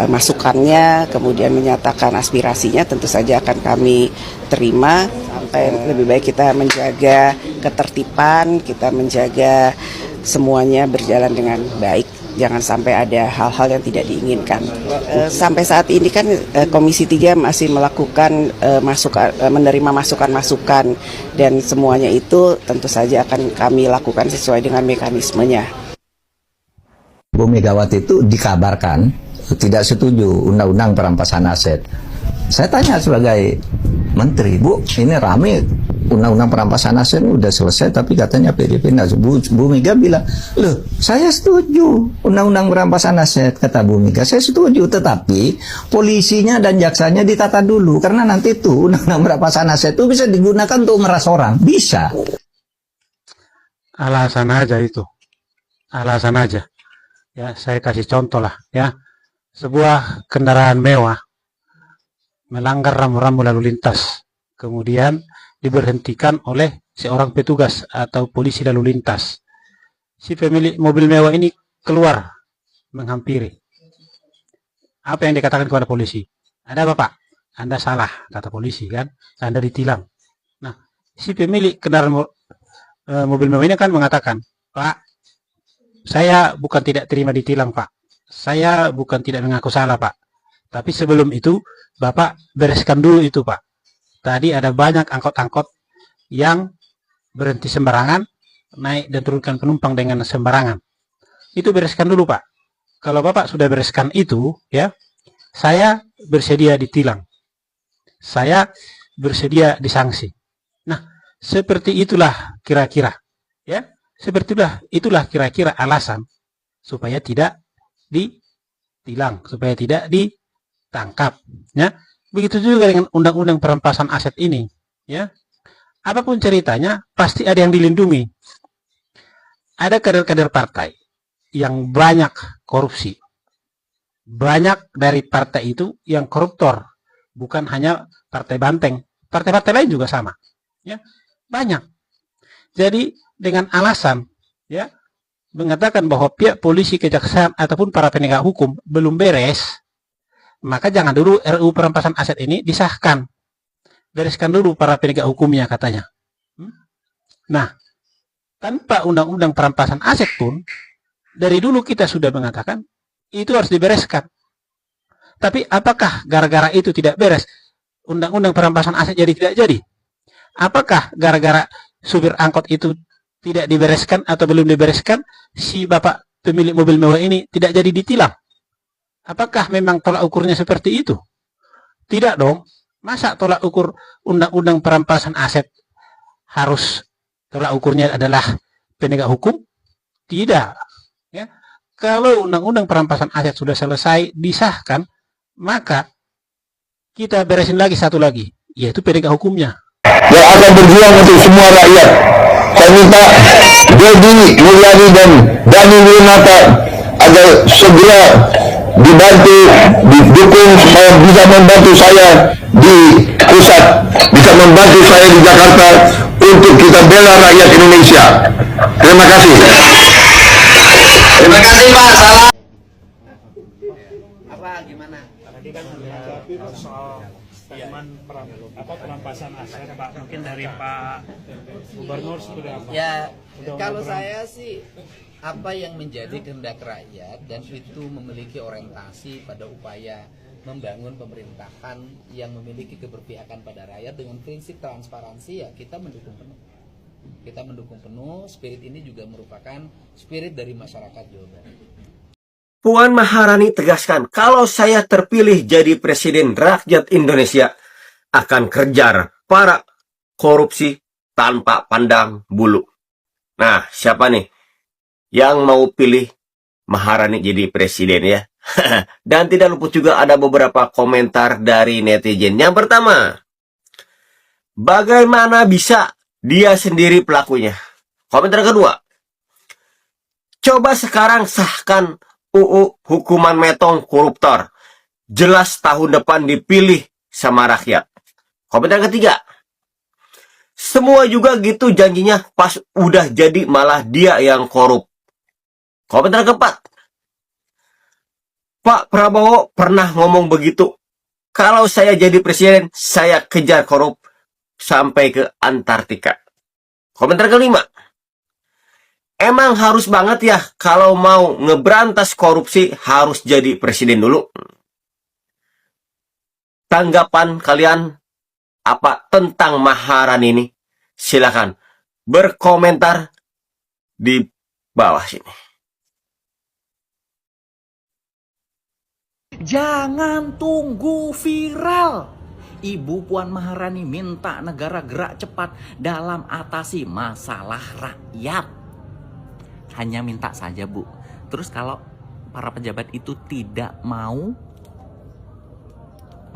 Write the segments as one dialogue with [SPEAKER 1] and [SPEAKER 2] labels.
[SPEAKER 1] masukannya, kemudian menyatakan aspirasinya, tentu saja akan kami terima. Sampai lebih baik kita menjaga ketertiban, kita menjaga semuanya berjalan dengan baik. Jangan sampai ada hal-hal yang tidak diinginkan. Sampai saat ini kan Komisi 3 masih melakukan menerima masukan-masukan, dan semuanya itu tentu saja akan kami lakukan sesuai dengan mekanismenya.
[SPEAKER 2] Bu Megawati itu dikabarkan tidak setuju undang-undang perampasan aset. Saya tanya sebagai menteri, Bu, ini rame undang-undang perampasan aset udah selesai, tapi katanya PDP nggak. Bu Mega bilang, loh, saya setuju undang-undang perampasan aset, kata Bu Mega, saya setuju, tetapi polisinya dan jaksanya ditata dulu, karena nanti tuh undang-undang perampasan aset itu bisa digunakan untuk meras orang, bisa.
[SPEAKER 3] Alasan aja itu, alasan aja. Ya, saya kasih contoh lah, ya. Sebuah kendaraan mewah melanggar rambu-rambu lalu lintas, kemudian diberhentikan oleh seorang petugas atau polisi lalu lintas. Si pemilik mobil mewah ini keluar menghampiri. Apa yang dikatakan kepada polisi? Ada apa, Pak? Anda salah, kata polisi, kan? Anda ditilang. Nah, si pemilik kendaraan mobil mewah ini kan mengatakan, Pak, saya bukan tidak terima ditilang, Pak. Saya bukan tidak mengaku salah, Pak. Tapi sebelum itu, Bapak bereskan dulu itu, Pak. Tadi ada banyak angkot-angkot yang berhenti sembarangan, naik dan turunkan penumpang dengan sembarangan. Itu bereskan dulu, Pak. Kalau Bapak sudah bereskan itu, ya, saya bersedia ditilang. Saya bersedia disanksi. Nah, seperti itulah kira-kira, ya. Seperti itulah kira-kira alasan supaya tidak ditilang, supaya tidak ditangkap, ya. Begitu juga dengan undang-undang perampasan aset ini, ya. Apapun ceritanya, pasti ada yang dilindungi. Ada kader-kader partai yang banyak korupsi. Banyak dari partai itu yang koruptor, bukan hanya partai banteng. Partai-partai lain juga sama, ya. Banyak. Jadi dengan alasan, ya, mengatakan bahwa pihak polisi, kejaksaan ataupun para penegak hukum belum beres, maka jangan dulu RUU perampasan aset ini disahkan. Bereskan dulu para penegak hukumnya, katanya. Nah, tanpa undang-undang perampasan aset pun, dari dulu kita sudah mengatakan, itu harus dibereskan. Tapi apakah gara-gara itu tidak beres, undang-undang perampasan aset jadi tidak jadi? Apakah gara-gara supir angkot itu tidak dibereskan atau belum dibereskan, si bapak pemilik mobil mewah ini tidak jadi ditilang? Apakah memang tolak ukurnya seperti itu? Tidak dong. Masa tolak ukur undang-undang perampasan aset harus tolak ukurnya adalah penegak hukum? Tidak. Ya. Kalau undang-undang perampasan aset sudah selesai disahkan, maka kita beresin lagi satu lagi, yaitu penegak hukumnya.
[SPEAKER 4] Yang akan berjuang untuk semua rakyat. Saya minta Dedi Mulyadi dan Dhani Winata agar segera dibantu, didukung supaya bisa membantu saya di pusat, bisa membantu saya di Jakarta untuk kita bela rakyat Indonesia. Terima kasih. Terima kasih, Pak. Salam.
[SPEAKER 5] Apa gimana?
[SPEAKER 3] Tadi kan soal perampasan aset, Pak. Mungkin dari Pak Gubernur sudah apa?
[SPEAKER 5] Ya, kalau saya sih apa yang menjadi kehendak rakyat dan itu memiliki orientasi pada upaya membangun pemerintahan yang memiliki keberpihakan pada rakyat dengan prinsip transparansi, ya kita mendukung penuh. Kita mendukung penuh. Spirit ini juga merupakan spirit dari masyarakat Jawa Barat.
[SPEAKER 6] Puan Maharani tegaskan, kalau saya terpilih jadi presiden rakyat Indonesia, akan kejar para korupsi tanpa pandang bulu. Nah, siapa nih yang mau pilih Maharani jadi presiden, ya? Dan tidak luput juga ada beberapa komentar dari netizen. Yang pertama, bagaimana bisa dia sendiri pelakunya? Komentar kedua, coba sekarang sahkan UU hukuman metong koruptor. Jelas tahun depan dipilih sama rakyat. Komentar ketiga, semua juga gitu janjinya, pas udah jadi malah dia yang korup. Komentar keempat, Pak Prabowo pernah ngomong begitu. Kalau saya jadi presiden, saya kejar korup sampai ke Antartika. Komentar kelima. Emang harus banget ya kalau mau ngeberantas korupsi harus jadi presiden dulu? Tanggapan kalian apa tentang Maharani ini? Silakan berkomentar di bawah sini.
[SPEAKER 7] Jangan tunggu viral. Ibu Puan Maharani minta negara gerak cepat dalam atasi masalah rakyat. Hanya minta saja, Bu. Terus kalau para pejabat itu tidak mau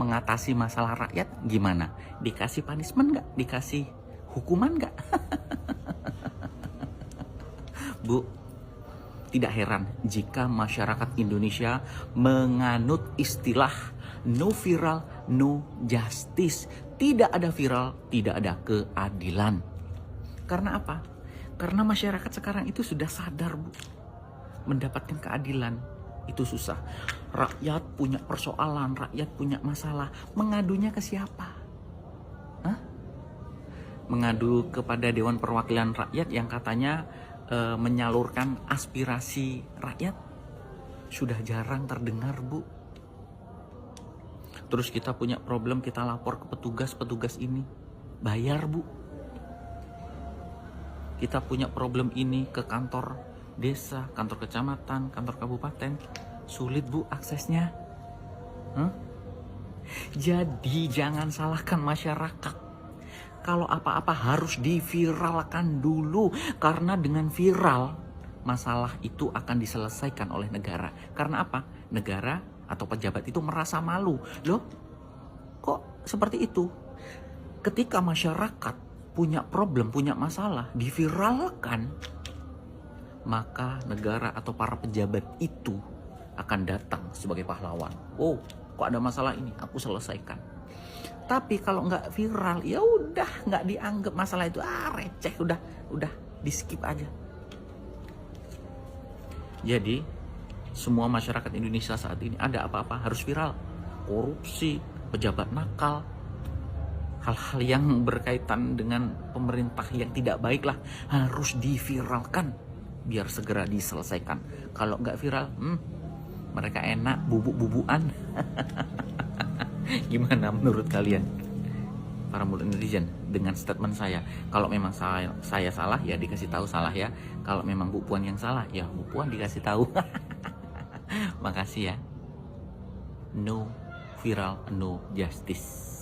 [SPEAKER 7] mengatasi masalah rakyat, gimana? Dikasih punishment nggak? Dikasih hukuman nggak? Bu, tidak heran jika masyarakat Indonesia menganut istilah no viral, no justice. Tidak ada viral, tidak ada keadilan. Karena apa? Karena masyarakat sekarang itu sudah sadar, Bu. Mendapatkan keadilan itu susah. Rakyat punya persoalan, rakyat punya masalah. Mengadunya ke siapa? Hah? Mengadu kepada Dewan Perwakilan Rakyat yang katanya menyalurkan aspirasi rakyat. Sudah jarang terdengar, Bu. Terus kita punya problem, kita lapor ke petugas ini bayar, Bu. Kita punya problem ini ke kantor desa, kantor kecamatan, kantor kabupaten, sulit, Bu, aksesnya. Jadi jangan salahkan masyarakat. Kalau apa-apa harus diviralkan dulu, karena dengan viral masalah itu akan diselesaikan oleh negara. Karena apa? Negara atau pejabat itu merasa malu. Loh, kok seperti itu? Ketika masyarakat punya problem, punya masalah, diviralkan, maka negara atau para pejabat itu akan datang sebagai pahlawan. Oh, kok ada masalah ini? Aku selesaikan. Tapi kalau nggak viral, ya udah nggak dianggap masalah itu receh, udah di skip aja. Jadi semua masyarakat Indonesia saat ini ada apa-apa harus viral. Korupsi, pejabat nakal, hal-hal yang berkaitan dengan pemerintah yang tidak baik lah harus diviralkan biar segera diselesaikan. Kalau nggak viral, mereka enak bubuk-bubuan. Gimana menurut kalian, para mulut netizen, dengan statement saya? Kalau memang saya salah, ya dikasih tahu salah ya. Kalau memang Bu Puan yang salah, ya Bu Puan dikasih tahu. Makasih ya. No viral, no justice.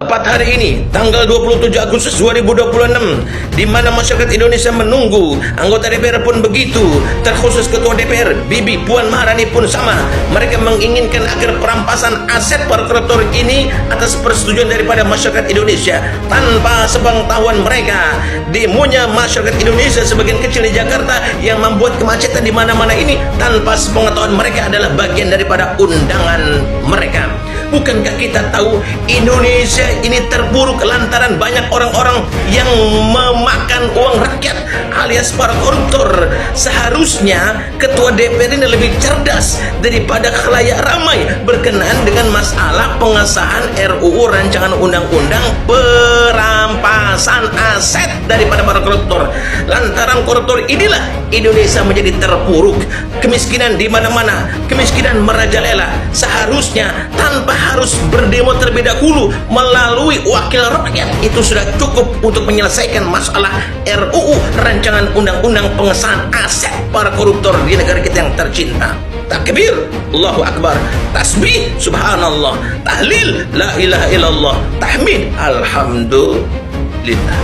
[SPEAKER 8] Tepat hari ini, tanggal 27 Agustus 2026, di mana masyarakat Indonesia menunggu, anggota DPR pun begitu, terkhusus Ketua DPR, Bibi Puan Maharani pun sama. Mereka menginginkan agar perampasan aset para koruptor ini atas persetujuan daripada masyarakat Indonesia. Tanpa sepengetahuan mereka, demonya masyarakat Indonesia sebagian kecil di Jakarta yang membuat kemacetan di mana-mana ini, tanpa sepengetahuan mereka adalah bagian daripada undangan mereka. Bukankah kita tahu Indonesia ini terpuruk lantaran banyak orang-orang yang memakan uang rakyat alias para koruptor? Seharusnya Ketua DPR ini lebih cerdas daripada khalayak ramai berkenaan dengan masalah pengesahan RUU Rancangan Undang-Undang Perampasan Aset daripada para koruptor. Lantaran koruptor inilah Indonesia menjadi terpuruk, kemiskinan di mana-mana, kemiskinan merajalela. Seharusnya tanpa harus berdemo terlebih dahulu melalui wakil rakyat, itu sudah cukup untuk menyelesaikan masalah RUU Rancangan Undang-Undang Pengesahan Aset para koruptor di negara kita yang tercinta. Takbir, Allahu Akbar, tasbih, subhanallah, tahlil, la ilaha illallah, tahmid, alhamdulillah.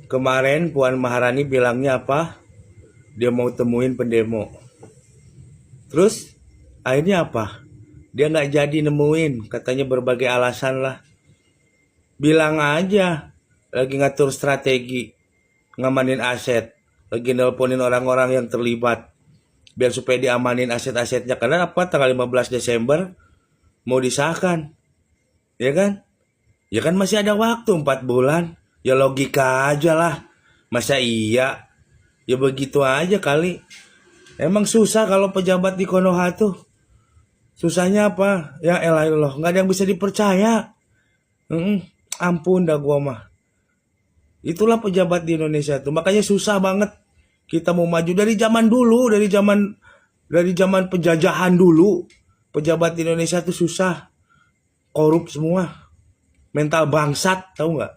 [SPEAKER 9] Kemarin Puan Maharani bilangnya apa? Dia mau temuin pendemo. Terus akhirnya apa? Dia nggak jadi nemuin, katanya berbagai alasan lah. Bilang aja lagi ngatur strategi, ngamanin aset, lagi nelponin orang-orang yang terlibat, biar supaya diamanin aset-asetnya. Karena apa? Tanggal 15 Desember mau disahkan, ya kan? Ya kan masih ada waktu 4 bulan. Ya logika aja lah. Masa iya? Ya begitu aja kali. Emang susah kalau pejabat di Konoha tuh. Susahnya apa? Ya elah, nggak ada yang bisa dipercaya. Ampun dah gua mah. Itulah pejabat di Indonesia tuh. Makanya susah banget kita mau maju dari zaman dulu, dari zaman penjajahan dulu. Pejabat di Indonesia tuh susah. Korup semua. Mental bangsat, tahu nggak?